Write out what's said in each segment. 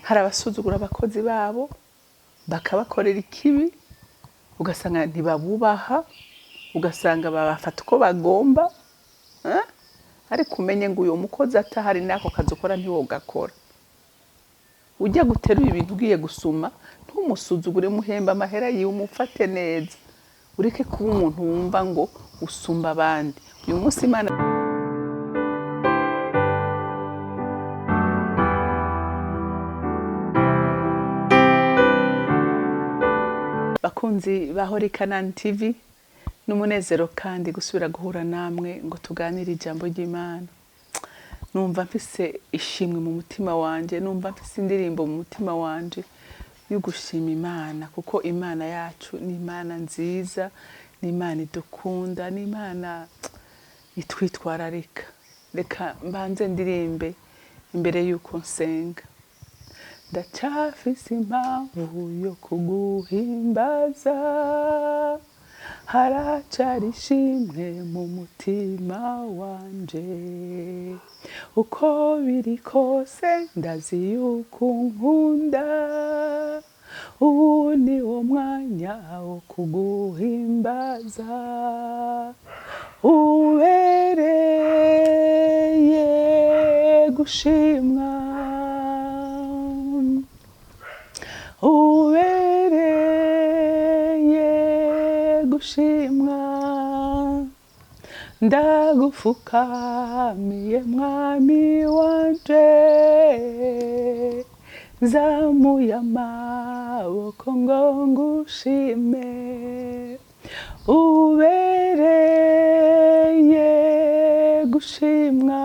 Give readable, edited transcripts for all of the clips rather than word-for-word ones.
hari abasuzugura abakozi babo bakabakorera ikibi ugasanga ntibabubaha ugasanga babafata uko bagomba ariko umenye ngo uyu mukozi atahari nako kazi ukora ntiwogakora ujya guterura ibintu ugiye gusuma ntumusuzugure muhemba amahera yiwe umufate neza ureke kuba umuntu wumva ngo usumba abandi uyu munsi Imana bakunzi bahori Kanani TV n'umunezero kandi gusubira guhura namwe ngo tuganire ijambo ry'Imana numva mfise ishimwe mu mutima wanje numva mfise indirimbo mu mutima wanje yo gushima Imana kuko Imana yacu ni Imana nziza ni Imana idukunda ni Imana itwitwararika reka mbanze ndirimbe imbere yuko nsenga ndacafise impamvu yo kuguhimbaza haracari ishimwe mu mutima wanje uko biri kose ndazi yuko unkunda ubu ni wo mwanya wo kuguhimbaza ubereye gushimwa ubereye gushimwa ndagufukamiye mwami wanje zamuye amaboko ngo ngushime ubereye gushimwa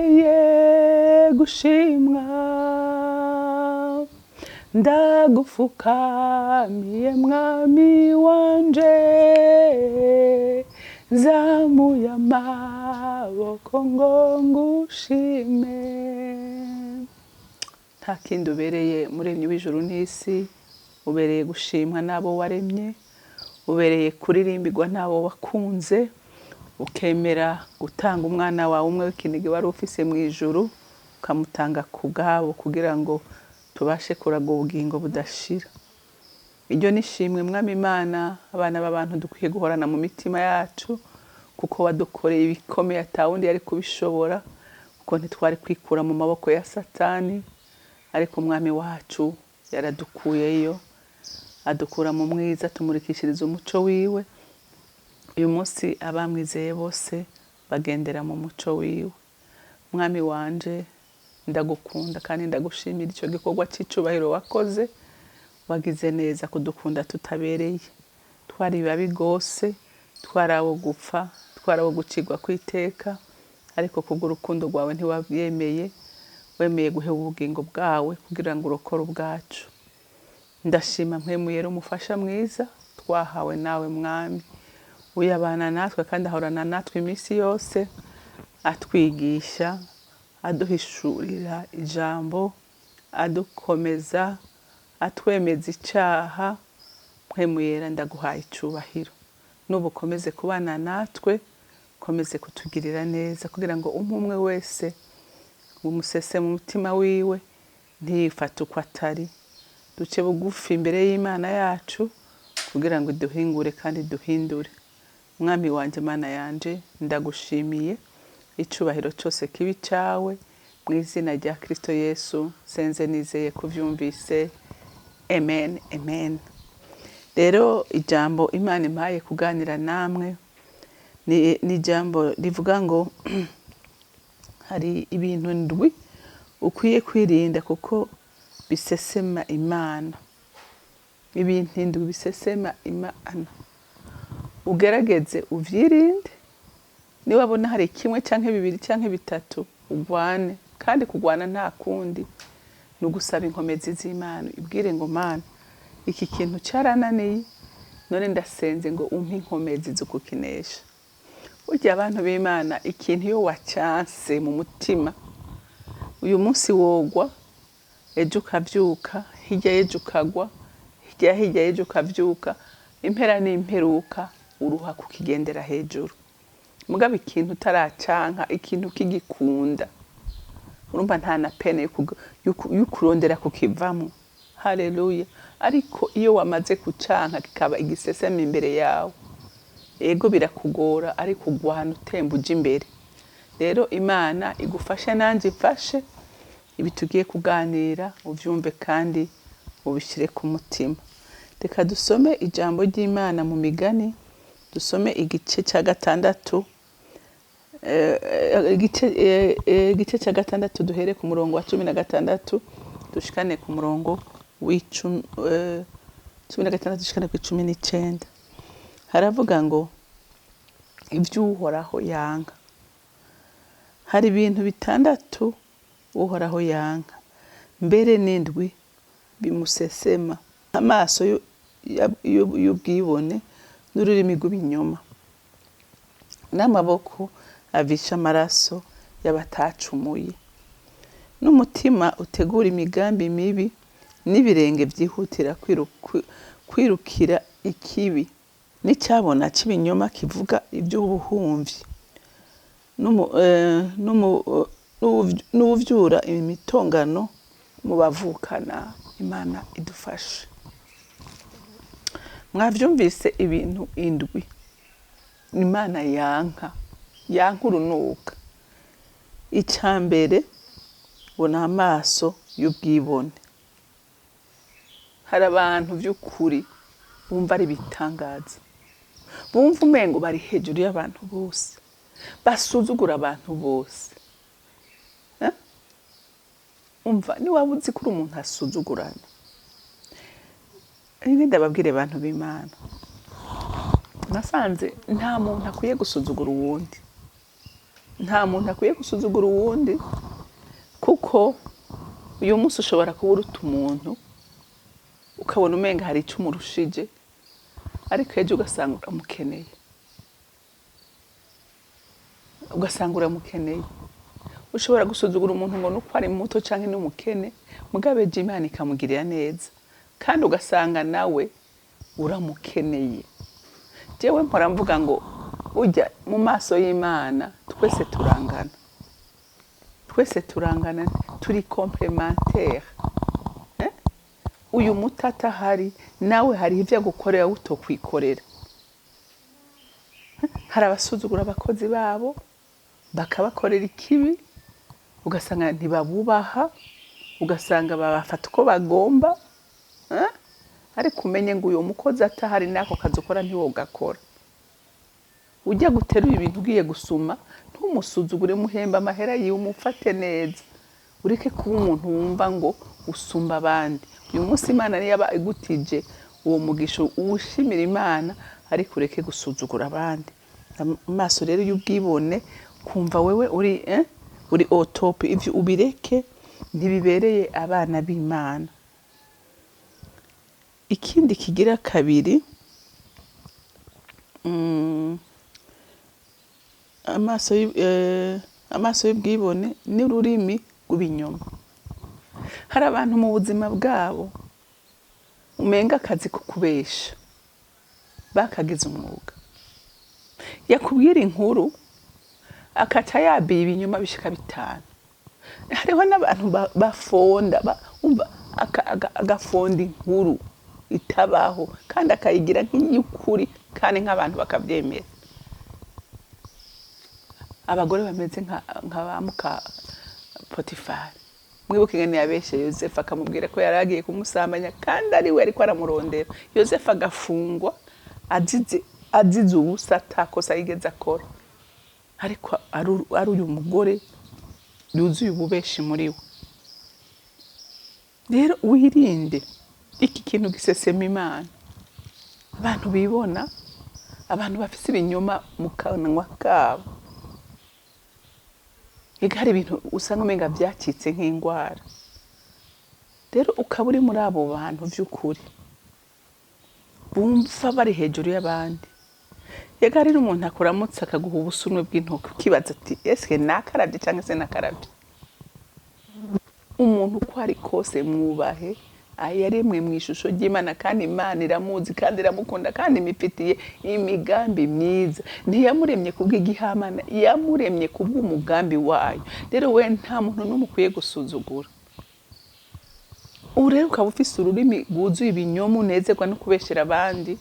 ubereye gushimwa ndagufukamiye mwami wanje zamuye amaboko ngo ngushime nta kindi ubereye muremyi w'ijuru n'isi ubereye gushimwa n'abo waremye ubereye kuririmbirwa n'abo wakunze ukemera gutanga umwana wawe umwe w'ikinege wari ufise mu ijuru ukamutanga ku bwabo kugira ngo tubashe kuraga ubugingo budashira iryo nishimwe mwami Imana abana b'abantu dukwiye guhorana mu mitima yacu kuko wadukoreye ibikomeye atawundi yari kubishobora kuko ntitwari kwikura mu maboko ya Satani ariko umwami wacu yaradukuyeyo adukura mu mwiza tumurikishiriza umuco wiwe uyu munsi abamwizeye bose bagendera mu muco wiwe mwami wanje ndagukunda kandi ndagushimira icyo gikorwa cy'icubahiro wakoze wagize neza kudukunda tutabereye twari babi gose twarawo gupfa twarawo gucigwa kwiteka ariko kubw'urukundo rwawe ntiwabyemeye wemeye guhe ubugingo bwawe kugira ngo urokore ubwacu ndashima mpemuyera umufasha mwiza twahawe nawe mwami uyabana natwe kandi ahorana natwe iminsi yose atwigisha aduhishurira ijambo adukomeza atwemeza icaha mpemuyera ndaguhaye icubahiro n'ubukomeze kubana natwe komeze kutugirira neza kugira ngo umwe wese umusese mu mutima wiwe ntiyifate uko atari duce bugufi imbere y'Imana yacu kugira ngo duhingure kandi duhindure mwami wanje Mana yanje ndagushimiye icubahiro cyose kibi cawe mu izina rya Kristo Yesu senze nizeye kuvyumvise amen amen rero ijambo Imana impaye kuganira namwe ni ijambo rivuga ngo hari ibintu ndwi ukwiye kwirinda kuko bisesema Imana ibintu ndwi bisesema Imana ugerageze uvyirinde niba abona hari kimwe canke bibiri canke bitatu ugwane kandi kugwana nta kundi nugusaba inkomezi z'Imana ibwire ngo Mana iki kintu cyarananiye none ndasenze ngo umpe inkomezi zo kukinesha urya abantu b'Imana ikintu yo wacyanse mu mutima uyu munsi wogwa ejo ukavyuka hirya y'ejo ukagwa hirya y'ejo ukavyuka impera n'imperuka uruha kukigendera hejuru mugabo ikintu utaracanka ikintu kigikunda urumva nta na pene y'ukurondera kukivamo. Haleluya. Ariko iyo wamaze kucanka kikaba igiseseme imbere yawe, ego birakugora ariko ugwana utemba uja imbere. Rero Imana igufashe nanje ifashe ibi tugiye kuganira uvyumve kandi ubishire ku mutima. Reka dusome ijambo ry'Imana mu Migani, dusome igice cya gatandatu, igice cya gatandatu duhere ku murongo wa 16 dushikane ku murongo w'icumi, 16 dushikane ku 19. Haravuga ngo ivy'Uhoraho yanka. Hari ibintu bitandatu Uhoraho yanka, mbere n'indwi bimusesema: amaso y'ubwibone n'ururimi rw'ibinyoma, n'amaboko avisha amaraso y'abatacumuye, n'umutima utegura imigambi mibi, n'ibirenge vyihutira kwirukira ikibi, n'icyabona cy'ibinyoma kivuga iby'ubuhumvi, n'uvyura imitongano mu bavukana. Imana idufashe. Mwavyumvise ibintu indwi Imana yanka urunuka. Icambere bona amaso y'ubwibone. Hari abantu vy'ukuri bumva ari bitangaza, bumva umengo bari hejuru y'abantu bose, basuzugura abantu bose. Umva ni waba uzi ko umuntu asuzugurana. Ni ndababwire abantu b'Imana, nasanze nta muntu akwiye gusuzugura uwundi, nta muntu akwiye gusuzugura uwundi, kuko uyu munsi ushobora kuba uruta umuntu ukabona umenga hari icyo umurushije, ariko ejo ugasanga uramukeneye. Ushobora gusuzugura umuntu ngo nuko ari muto canke n'umukene, mugabe Imana ikamugirira neza kandi ugasanga nawe uramukeneye. Jewe mpora mvuga ngo ujya mu maso y'Imana twese turangana, turi complémentaire. Uyu mutata hari nawe hari ivyo agukorera utokwikorera. Hari abasuzugura abakozi babo bakabakorera ikibi, ugasanga ntibabubaha, ugasanga babafata uko bagomba, ariko umenye ngo uyu mukozi atahari nako kazukora ntiwogakora. Ujya guterura ibintu ugiye gusuma, ntumusuzugure, muhemba amahera yiwe, umufate neza, ureke kuba umuntu wumva ngo usumba abandi. Uyu munsi Imana niyo yaba igutije uwo mugisha, uwushimira Imana, ariko ureke gusuzugura abandi. Amaso rero y'ubwibone, kumva wewe uri otopi, ivyo ubireke, ntibibereye abana b'Imana. Ikindi kigira kabiri, amaso y'ubwibone n'ururimi rw'ibinyoma. Hari abantu mu buzima bwabo umenga akazi ko kubesha bakagize umwuga, yakubwira inkuru akaca yabiye ibinyoma bishika 5. Hariho n'abantu bafonda agafonda inkuru itabaho kandi akayigira nk'iyukuri kandi nk'abantu bakavyemera. Abagore bameze nka bamuka Potifari, mwibuke ngene yabeshe Yosefu akamubwira ko yaragiye kumusambanya kandi ari we ariko aramurondera. Yosefu agafungwa azize ubusa atakosa yigeze akora, ariko ari uyu mugore yuzuye ububeshi muri we. Rero wirinde iki kintu gisesema Imana. Abantu bibona, abantu bafise ibinyoma mu kanwa kabo, hari ibintu usanga umenga byacitse nk'ingwara. Rero ukaba uri muri abo bantu vy'ukuri bumva bari hejuru y'abandi. Yegari n'umuntu akuramutse akaguha ubusumwe bw'intoki, ukibaza ati eske nakarabye cyangwa se nakarabye. Umuntu uko ari kose mwubahe, yaremwe mu ishusho ry'Imana kandi Imana iramuzi kandi iramukunda kandi imifitiye imigambi myiza. Ntiyamuremye kubw'igihamana, yamuremye kubw'umugambi wayo. Rero we nta muntu n'umwe ukwiye gusuzugura. Ubu rero ukaba ufise ururimi rwuzuye ibinyoma unezerwa no kubeshera abandi,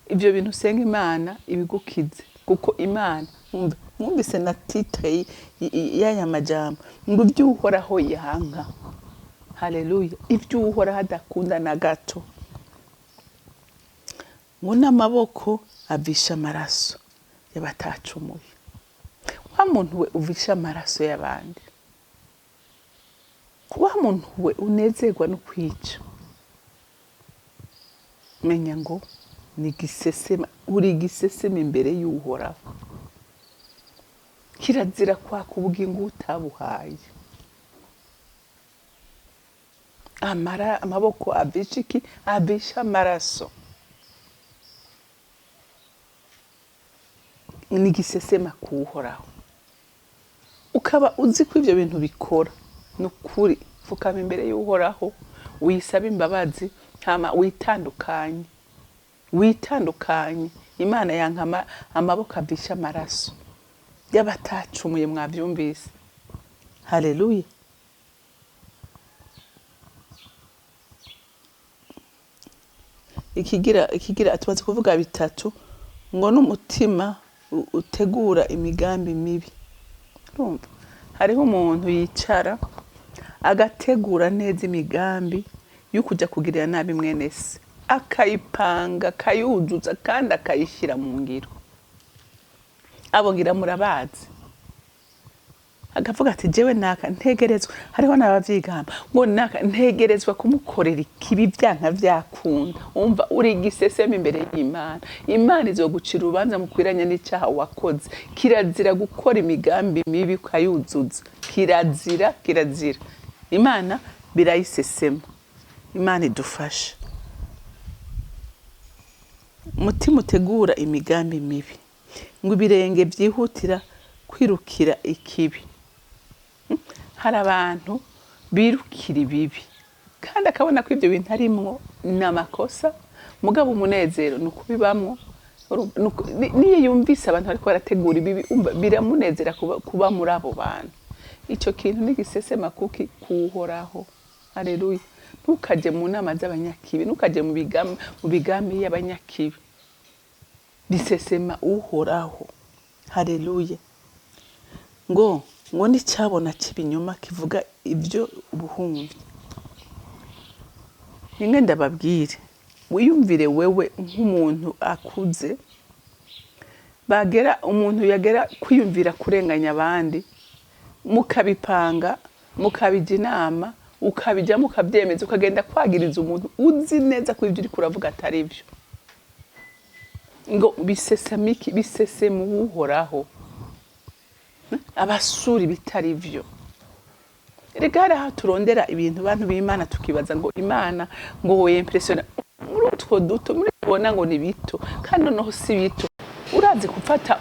ibyo bintu usenga Imana ibigukize, kuko Imana mwumvise na titre y'aya majambo ngo ibyo uhoraho yanga. Haleluya! Ibyo uhoraho adakunda na gato. Ngo n'amaboko avisha amaraso y'abatacumuye. Wa muntu we uvisha amaraso y'abandi, wa muntu we unezerwa no kwica, menya ngo ni gisesema, uri gisesema imbere y'uhoraho. Kirazira kwaka ubugingo utabuhaye. Amaboko avisha iki? Avisha amaraso. Ni gisesema kuhoraho. Ukaba uzi ko ibyo bintu bikora, nukuri fukama imbere y'uhoraho, wisaba imbabazi, hama witandukanye. Imana yanka amaboko avisha amaraso y'abatacumuye. Mwavyumvise? Haleluya! Ikigira tumaze kuvuga bitatu, ngo n'umutima utegura imigambi mibi. Urumva? Hariho umuntu yicara agategura neza imigambi yo kujya kugirira nabi mwene se, akayipanga, akayuzuza kandi akayishyira mu ngiro. Abo ngira murabazi. Agavuga ati jewe naka ntegerezwa, hariho n'abavyigamba ngo naka ntegerezwa kumukorera ikibi byanka vyakunda. Umva uri gisesema imbere y'Imana. Imana izogucira urubanza mukwiranya n'icyaha wakoze. Kirazira gukora imigambi mibi ukayuzuza. Kirazira. Imana birayisesema. Imana idufasha. Umutima utegura imigambi mibi, ngo ibirenge byihutira kwirukira ikibi. Hari abantu birukira ibibi kandi akabona ko ibyo bintu arimwo n'amakosa, mugabo umunezero nukubibamwo. Niyo yumvise abantu bariko barategura ibibi, biramunezera kuba muri abo bantu. Ico kintu ni gisesema kuki kuhoraho. Haleluya! Ntukaje mu nama z'abanyakibi, ntukaje mu bigambi y'abanyakibi. Bisesema uhoraho. Haleluya! Ngo n'icyabona cy'ibinyoma kivuga ibyo ubuhumbi. Ninge ndababwire, wiyumvire wewe nk'umuntu akuze, umuntu yagera kwiyumvira kurenganya abandi, mukabipanga, mukabijya inama, ukabijyamo ukabyemeza, ukagenda kwagiriza umuntu uzi neza ko ibyo uri kuravuga atari byo. Ngo bisesema uhoraho. Abasuri bitari byo. Rega hariho turondera ibintu bantu b'Imana tukibaza ngo Imana ngo wowe impressiona muri utwo duto, muri kubona ngo ni bito kandi noneho si bito. Urazi gufata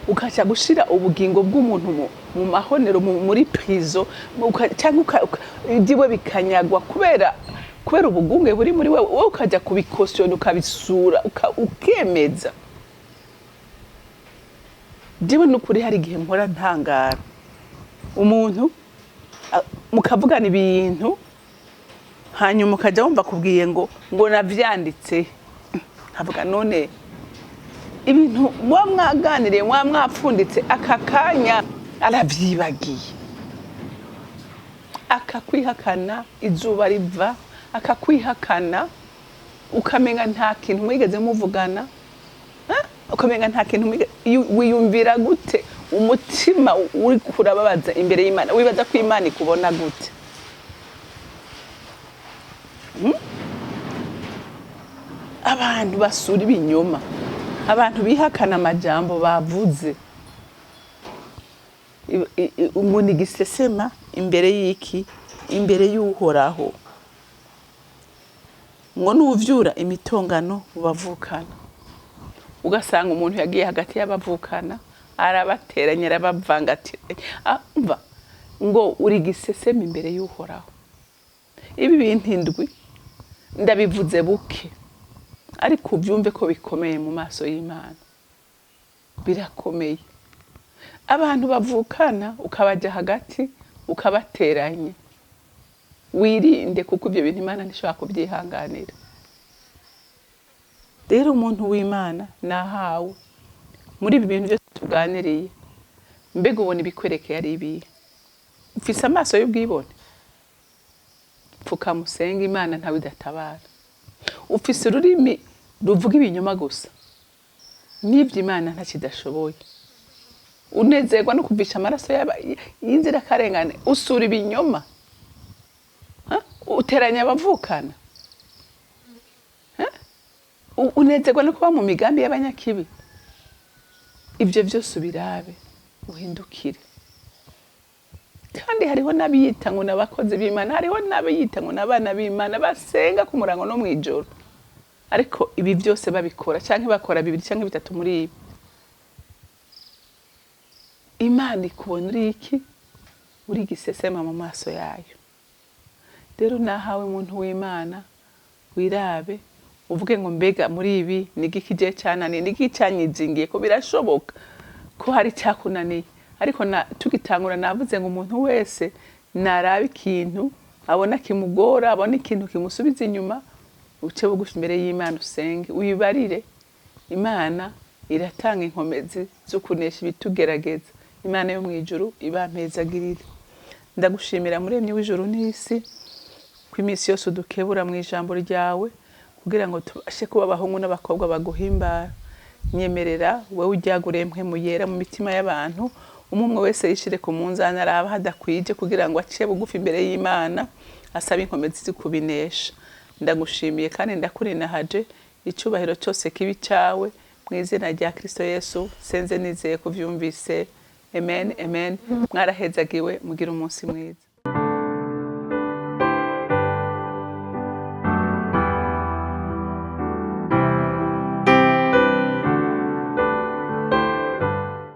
ukaca gushira ubugingo bw'umuntu mu mahonero muri prison, cyangwa idiwe bikanyagwa kubera ubugunge buri muri wewe, ukajya kubikosiyona ukabisura ukemeza. Diwe nukuri hari igihe mpora ntangara umuntu mukavugana ibintu hanyuma ukajya wumva kubwiye ngo navyanditse. Havuga none ibintu mwaganiriye mwapfunditse aka kanya aravyibagiye, akakwihakana izuba riva, akakwihakana ukamenga nta kintu mwigeze muvugana, ukamenga nta kintu wiyumvira gute? Umutima uri kurababaza imbere y'Imana, wibaza ko Imana ikubona gute? Abantu basura ibinyoma, abantu bihakana amajambo bavuze. Umuntu gisesema imbere y'iki? Imbere y'uhoraho. Ngo nuvyura imitongano bavukana. Ugasanga umuntu yagiye hagati y'abavukana arabateranya arabavangatira. Umva ngo uri gisesema imbere y'uhoraho. ibi bintu indwi ndabivuze buke, ariko ubyumve ko bikomeye mu maso y'Imana, birakomeye. Abantu bavukana ukabaja hagati ukabateranya, wirinde kuko ibyo bintu Imana ntishobora kubyihanganira. Rero umuntu w'Imana nahawe muri ibi bintu byose tuganiriye, mbega ubona ibikwerekeye ari ibihe? Ufise amaso y'ubwibone? Pfuka musenga Imana ntawe idatabara. Ufise ururimi ruvuga ibinyoma gusa, n'ibyo Imana ntakidashoboye. Unezerwa no kuvisha amaraso y'inzirakarengane, usura ibinyoma, uteranya abavukana, unezerwa no kuba mu migambi y'abanyakibi. Ibyo byose ubirabe uhindukire. Kandi hariho n'abiyita ngo n'abakozi b'Imana, hariho n'abiyita ngo n'abana b'Imana basenga ku murango no mw'ijoro, ariko ibi byose babikora cyangwa bakora 2 cyangwa 3 muri ibi, Imana ikubona uri iki? Uri gisesema mu maso yayo. Rero nahawe muntu w'Imana, wirabe uvuge ngo mbega muri ibi nigiki je cyananiye, nigiki cyanyizingiye, ko birashoboka ko hari cyakunaniye. Ariko tugitangura navuze ngo umuntu wese naraba ikintu abona kimugora, abona ikintu kimusubiza inyuma, uce bugufi imbere y'Imana usenge, uyibarire. Imana iratanga inkomezi zo kunesha ibitugerageza. Imana yo mwijuru ibampezagirire. Ndagushimira Muremyi w'ijuru n'isi ko iminsi yose udukebura mu ijambo ryawe kugira ngo tubashe kuba abahungu n'abakobwa baguhimbara. Nyemerera wewe ujyagure mpwemu yera mu mitima y'abantu, umwe wese yishire ku munzani araba hadakwije kugira ngo aciye bugufi imbere y'Imana asaba inkomezi zikubinesha. Ndagushimiye kandi ndakurinahaje, icyubahiro cyose kibi cyawe mu izina rya Kristo Yesu senze nizeye kuvyumvise. Amen, amen. Mwarahezagiwe, mugira umunsi mwiza.